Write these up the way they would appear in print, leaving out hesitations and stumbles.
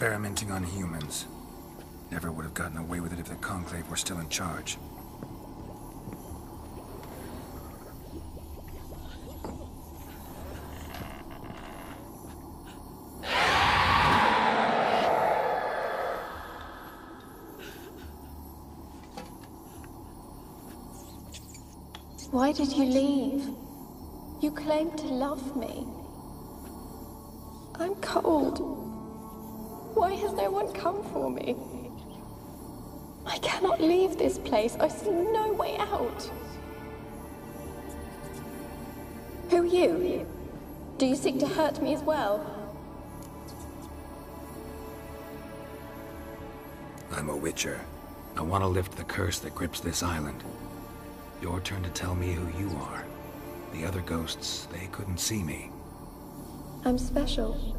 Experimenting on humans. Never would have gotten away with it if the Conclave were still in charge. Why did you leave? You claimed to love me. I'm cold. Why has no one come for me? I cannot leave this place. I see no way out. Who are you? Do you seek to hurt me as well? I'm a witcher. I want to lift the curse that grips this island. Your turn to tell me who you are. The other ghosts, they couldn't see me. I'm special.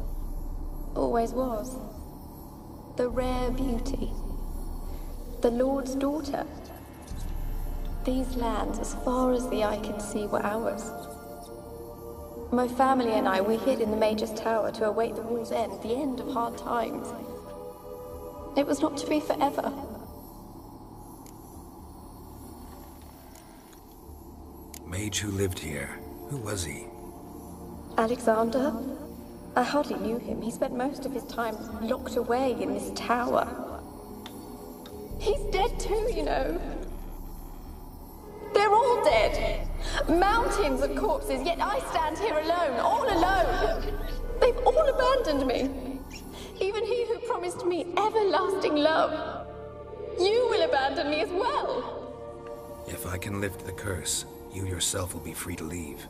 Always was. The rare beauty. The Lord's daughter. These lands, as far as the eye can see, were ours. My family and I, we hid in the Mage's Tower to await the war's end, the end of hard times. It was not to be forever. Mage who lived here. Who was he? Alexander? I hardly knew him. He spent most of his time locked away in this tower. He's dead too, you know. They're all dead. Mountains of corpses, yet I stand here alone, all alone. They've all abandoned me. Even he who promised me everlasting love. You will abandon me as well. If I can lift the curse, you yourself will be free to leave.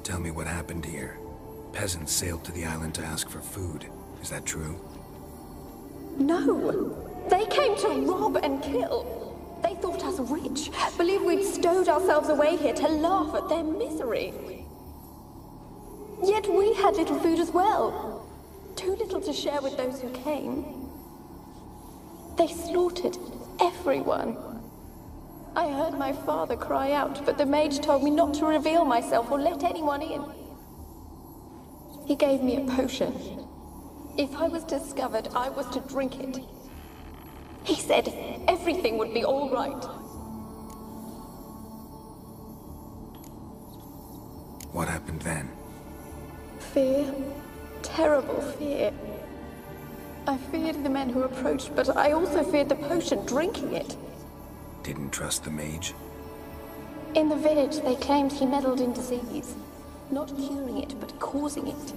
Tell me what happened here. Peasants sailed to the island to ask for food. Is that true? No. They came to rob and kill. They thought us rich, believed we'd stowed ourselves away here to laugh at their misery. Yet we had little food as well. Too little to share with those who came. They slaughtered everyone. I heard my father cry out, but the mage told me not to reveal myself or let anyone in. He gave me a potion. If I was discovered, I was to drink it. He said everything would be all right. What happened then? Fear. Terrible fear. I feared the men who approached, but I also feared the potion, drinking it. Didn't trust the mage? In the village, they claimed he meddled in disease. Not curing it, but causing it.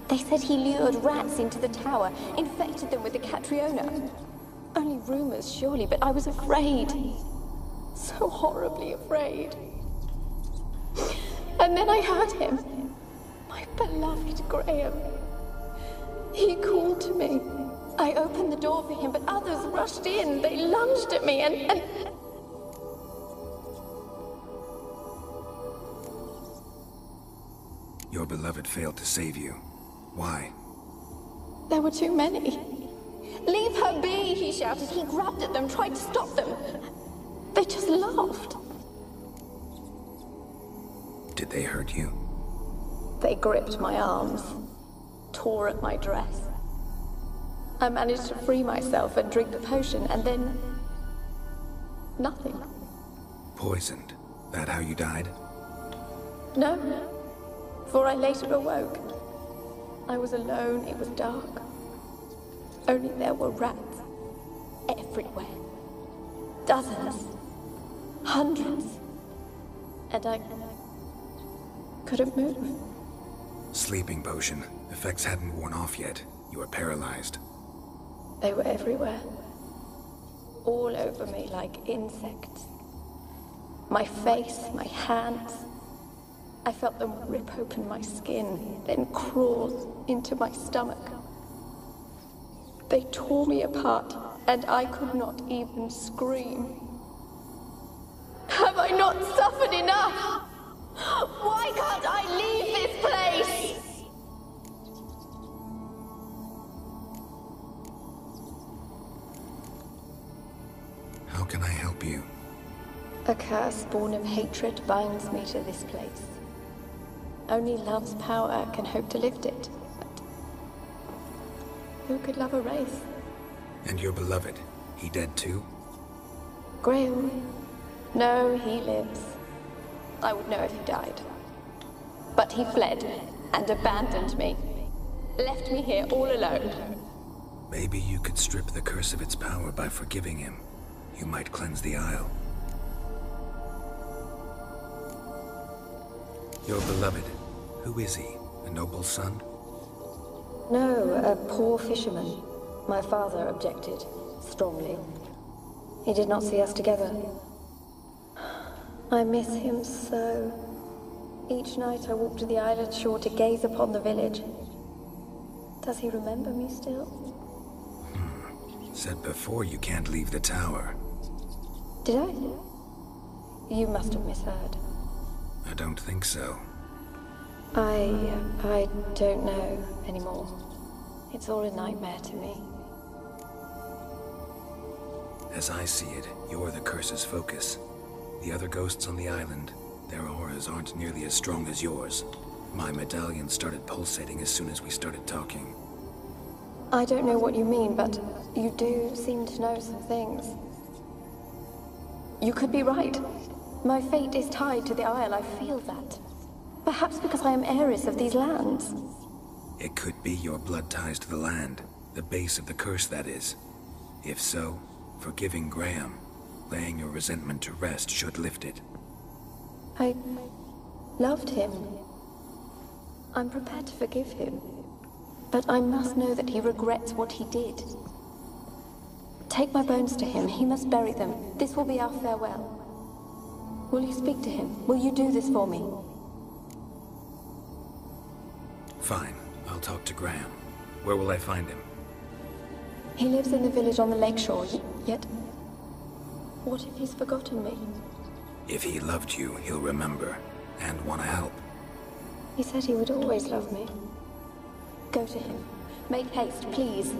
They said he lured rats into the tower, infected them with the Catriona. Only rumors, surely, but I was afraid. So horribly afraid. And then I heard him. My beloved Graham. He called to me. I opened the door for him, but others rushed in. They lunged at me and... Your beloved failed to save you. Why? There were too many. Leave her be, he shouted. He grabbed at them, tried to stop them. They just laughed. Did they hurt you? They gripped my arms, tore at my dress. I managed to free myself and drink the potion, and then... nothing. Poisoned? That how you died? No, for I later awoke. I was alone, it was dark. Only there were rats. Everywhere. Dozens. Hundreds. And I couldn't move. Sleeping potion. Effects hadn't worn off yet. You were paralyzed. They were everywhere. All over me like insects. My face, my hands. I felt them rip open my skin, then crawl into my stomach. They tore me apart, and I could not even scream. Have I not suffered enough? Why can't I leave this place? How can I help you? A curse born of hatred binds me to this place. Only love's power can hope to lift it. But Who could love a race? And your beloved, he dead too? Graham? No, he lives. I would know if he died. But he fled and abandoned me. Left me here all alone. Maybe you could strip the curse of its power by forgiving him. You might cleanse the Isle. Your beloved, who is he? A noble son? No, a poor fisherman. My father objected, strongly. He did not see us together. I miss him so. Each night I walk to the island shore to gaze upon the village. Does he remember me still? Said before you can't leave the tower. Did I? You must have misheard. I don't think so. I don't know anymore. It's all a nightmare to me. As I see it, you're the curse's focus. The other ghosts on the island, their auras aren't nearly as strong as yours. My medallion started pulsating as soon as we started talking. I don't know what you mean, but you do seem to know some things. You could be right. My fate is tied to the Isle, I feel that. Perhaps because I am heiress of these lands. It could be your blood ties to the land, the base of the curse, that is. If so, forgiving Graham, laying your resentment to rest should lift it. I loved him. I'm prepared to forgive him. But I must know that he regrets what he did. Take my bones to him. He must bury them. This will be our farewell. Will you speak to him? Will you do this for me? Fine. I'll talk to Graham. Where will I find him? He lives in the village on the lakeshore, yet... What if he's forgotten me? If he loved you, he'll remember, and want to help. He said he would always love me. Go to him. Make haste, please.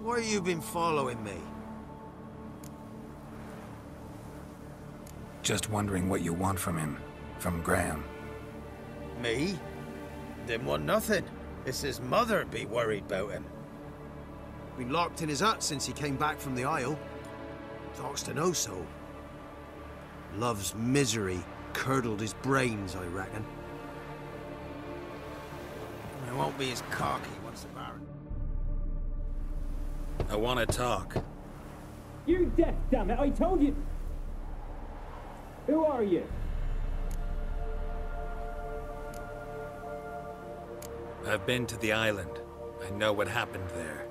Why you been following me? Just wondering what you want from him. From Graham. Me? Didn't want nothing. It's his mother be worried about him. Been locked in his hut since he came back from the Isle. Talks to no soul. Love's misery curdled his brains, I reckon. It won't be as cocky once the Baron. I want to talk. You're deaf, damn it! I told you! Who are you? I've been to the island. I know what happened there.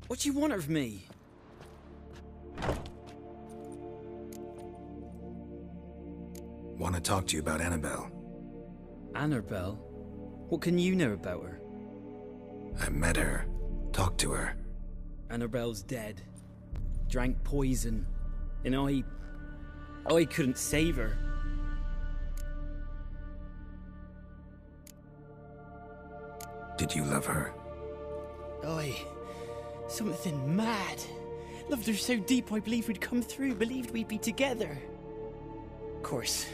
What do you want of me? Want to talk to you about Annabelle. Annabelle? What can you know about her? I met her. Talked to her. Annabelle's dead. Drank poison. And I couldn't save her. Did you love her? Something mad. Loved her so deep I believed we'd come through, believed we'd be together. Of course,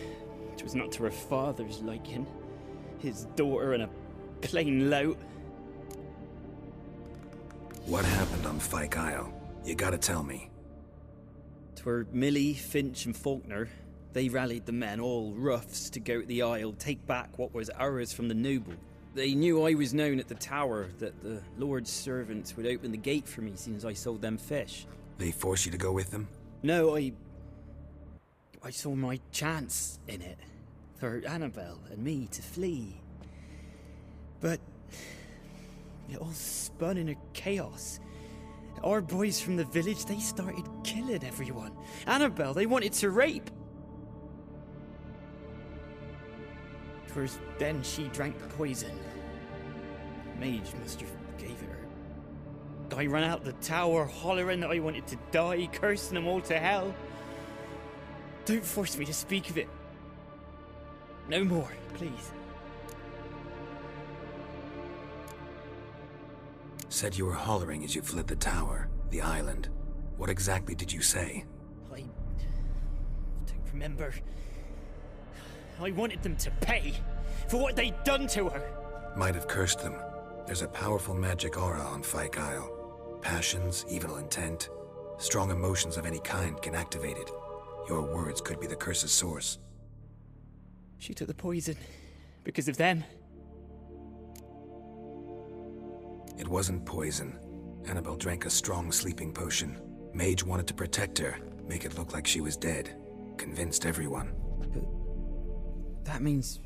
it was not to her father's liking. His daughter and a plain lout. What happened on Fyke Isle? You gotta tell me. 'Twere Millie, Finch and Faulkner. They rallied the men, all roughs, to go to the Isle, take back what was ours from the noble. They knew I was known at the tower, that the Lord's servants would open the gate for me since I sold them fish. They force you to go with them? No, I saw my chance in it for Annabelle and me to flee. But it all spun in a chaos. Our boys from the village, they started killing everyone. Annabelle, they wanted to rape. 'Twas then she drank the poison. Mage must have gave it her. I ran out the tower, hollering that I wanted to die, cursing them all to hell. Don't force me to speak of it. No more, please. Said you were hollering as you fled the tower, the island. What exactly did you say? I don't remember. I wanted them to pay for what they'd done to her. Might have cursed them. There's a powerful magic aura on Fyke Isle. Passions, evil intent, strong emotions of any kind can activate it. Your words could be the curse's source. She took the poison because of them. It wasn't poison. Annabelle drank a strong sleeping potion. Mage wanted to protect her, make it look like she was dead. Convinced everyone. But that means...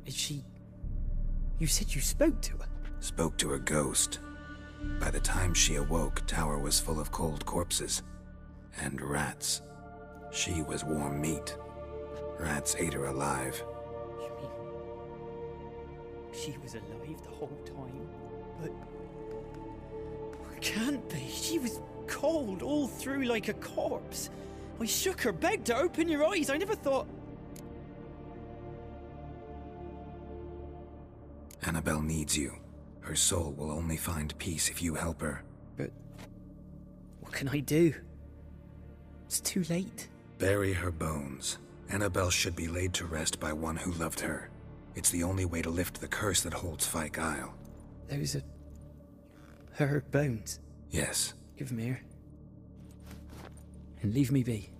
is she... You said you spoke to her? Spoke to her ghost. By the time she awoke, tower was full of cold corpses. And rats. She was warm meat. Rats ate her alive. You mean... she was alive the whole time? But... it can't be. She was cold all through like a corpse. I shook her, begged her, open your eyes. I never thought... Annabelle needs you. Her soul will only find peace if you help her. But... what can I do? It's too late. Bury her bones. Annabelle should be laid to rest by one who loved her. It's the only way to lift the curse that holds Fyke Isle. Those are... her bones? Yes. Give them here. And leave me be.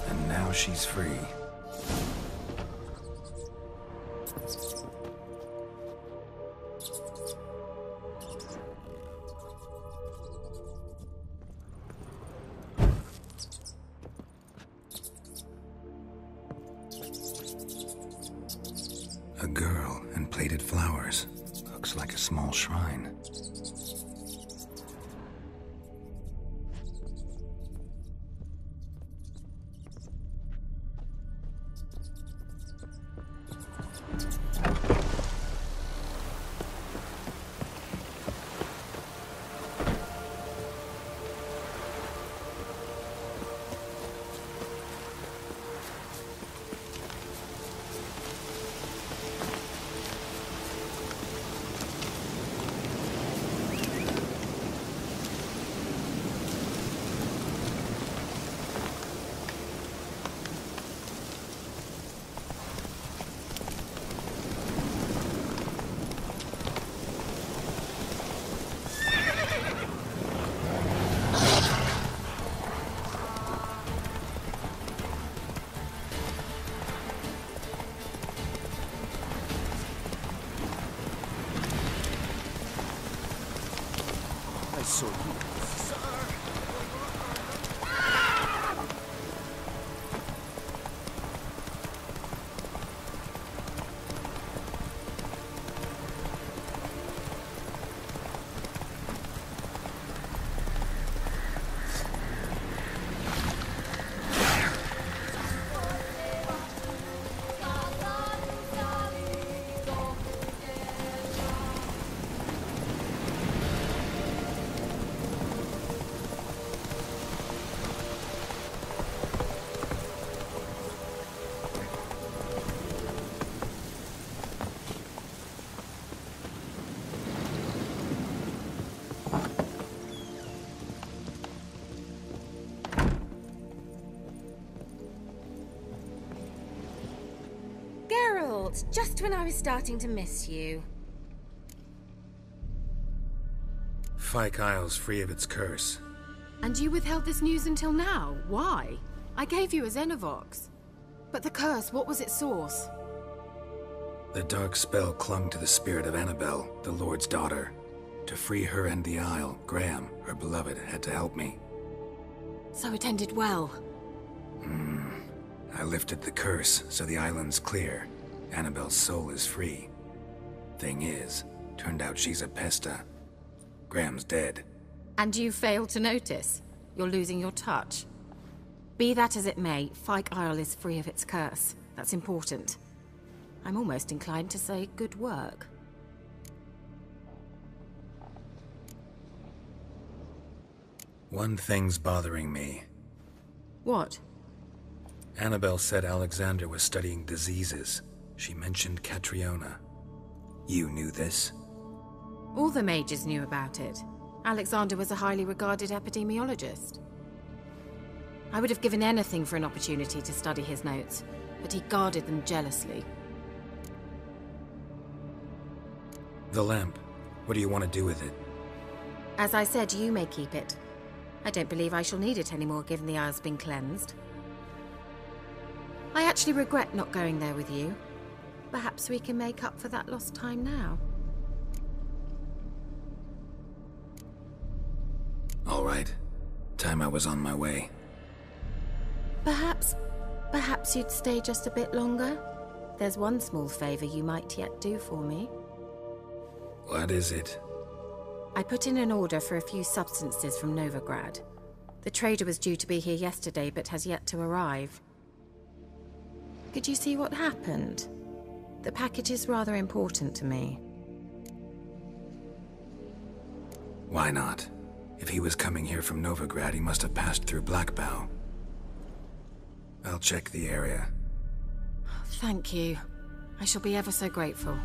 And now she's free. A girl and plated flowers. Looks like a small shrine. So you... Geralt, just when I was starting to miss you. Fyke Isle's free of its curse. And you withheld this news until now? Why? I gave you a Xenovox. But the curse, what was its source? The dark spell clung to the spirit of Annabelle, the Lord's daughter. To free her and the Isle, Graham, her beloved, had to help me. So it ended well. I lifted the curse, so the island's clear. Annabelle's soul is free. Thing is, turned out she's a pesta. Graham's dead. And you failed to notice? You're losing your touch. Be that as it may, Fyke Isle is free of its curse. That's important. I'm almost inclined to say good work. One thing's bothering me. What? Annabelle said Alexander was studying diseases. She mentioned Catriona. You knew this? All the mages knew about it. Alexander was a highly regarded epidemiologist. I would have given anything for an opportunity to study his notes, but he guarded them jealously. The lamp. What do you want to do with it? As I said, you may keep it. I don't believe I shall need it anymore, given the Isle's been cleansed. I actually regret not going there with you. Perhaps we can make up for that lost time now. All right. Time I was on my way. Perhaps you'd stay just a bit longer? There's one small favor you might yet do for me. What is it? I put in an order for a few substances from Novigrad. The trader was due to be here yesterday, but has yet to arrive. Could you see what happened? The package is rather important to me. Why not? If he was coming here from Novigrad, he must have passed through Blackbow. I'll check the area. Thank you. I shall be ever so grateful.